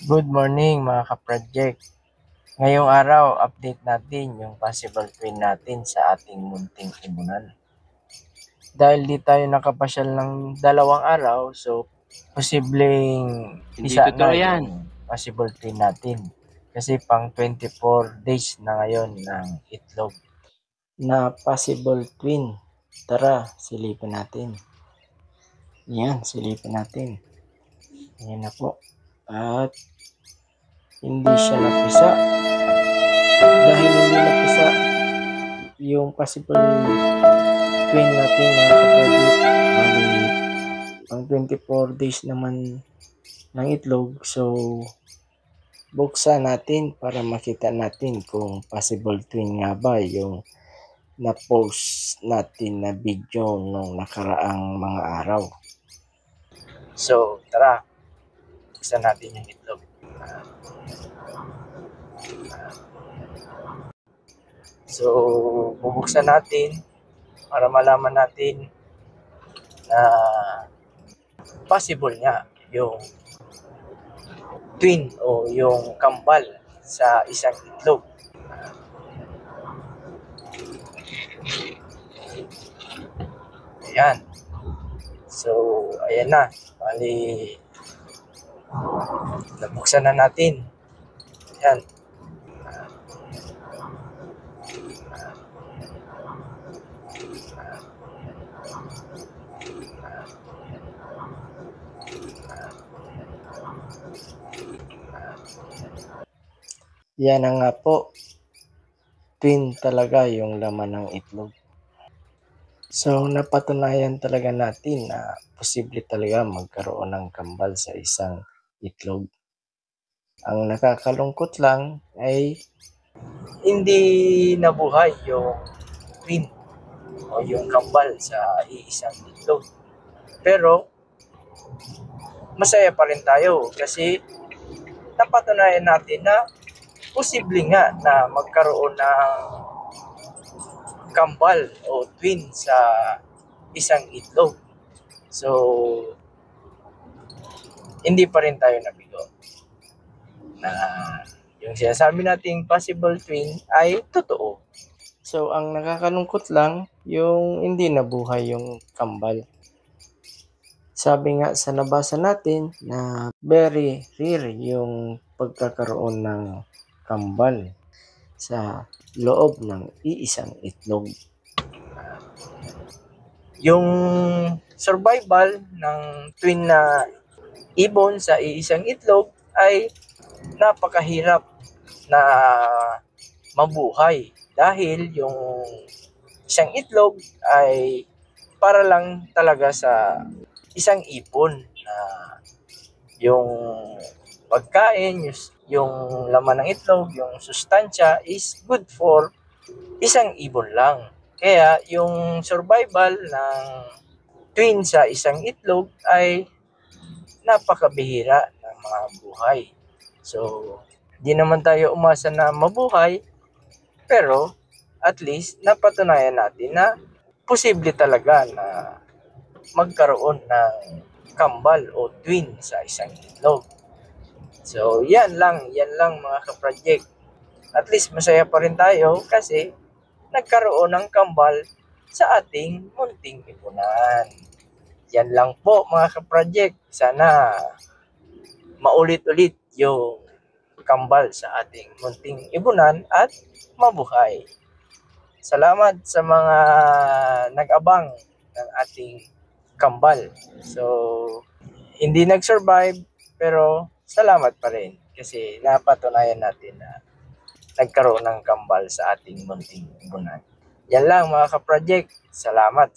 Good morning mga ka-project. Ngayong araw, update natin yung possible twin natin sa ating munting imunan. Dahil di tayo nakapasyal ng 2 araw, so posibleng Hindi isa na totoo yan. yung possible twin natin. Kasi pang 24 days na ngayon ng itlog na possible twin. Tara, silipin natin. Yan, silipin natin. Yan na po. At hindi siya napisa. Dahil hindi napisa yung possible twin natin mga kapatid. Bali, pang 24 days naman ng itlog. So, buksan natin para makita natin kung possible twin nga ba yung na-post natin na video nung nakaraang mga araw. So, tara, buksan natin yung itlog. So, bubuksan natin para malaman natin na possible nga yung twin o yung kambal sa isang itlog. Ayan. So, ayan na. Bali, nabuksan na natin. Ayan. Yan na nga po. Twin talaga yung laman ng itlog. So, napatunayan talaga natin na posible talaga magkaroon ng kambal sa isang itlog. Ang nakakalungkot lang ay hindi nabuhay yung twin o yung kambal sa iisang itlog. Pero, masaya pa rin tayo kasi napatunayan natin na posible nga na magkaroon ng kambal o twin sa isang itlog. So, hindi pa rin tayo nabigo na yung sinasabi nating possible twin ay totoo. So, ang nakakalungkot lang, yung hindi nabuhay yung kambal. Sabi nga sa nabasa natin na very rare yung pagkakaroon ng kambal sa loob ng iisang itlog. Yung survival ng twin na ibon sa iisang itlog ay napakahirap na mabuhay dahil yung isang itlog ay para lang talaga sa isang ipon na yung pagkain, yung laman ng itlog, yung sustansya is good for isang ibon lang. Kaya yung survival ng twin sa isang itlog ay napakabihira ng mga buhay. So, di naman tayo umasa na mabuhay, pero at least napatunayan natin na posible talaga na magkaroon ng kambal o twin sa isang itlog. So, yan lang mga ka-project. At least masaya pa rin tayo kasi nagkaroon ng kambal sa ating munting ipunan. Yan lang po mga ka-project. Sana maulit-ulit yung kambal sa ating munting ibunan at mabuhay. Salamat sa mga nag-abang ng ating kambal. So, hindi nag-survive pero salamat pa rin kasi napatunayan natin na nagkaroon ng kambal sa ating munting ibunan. Yan lang mga ka-project. Salamat.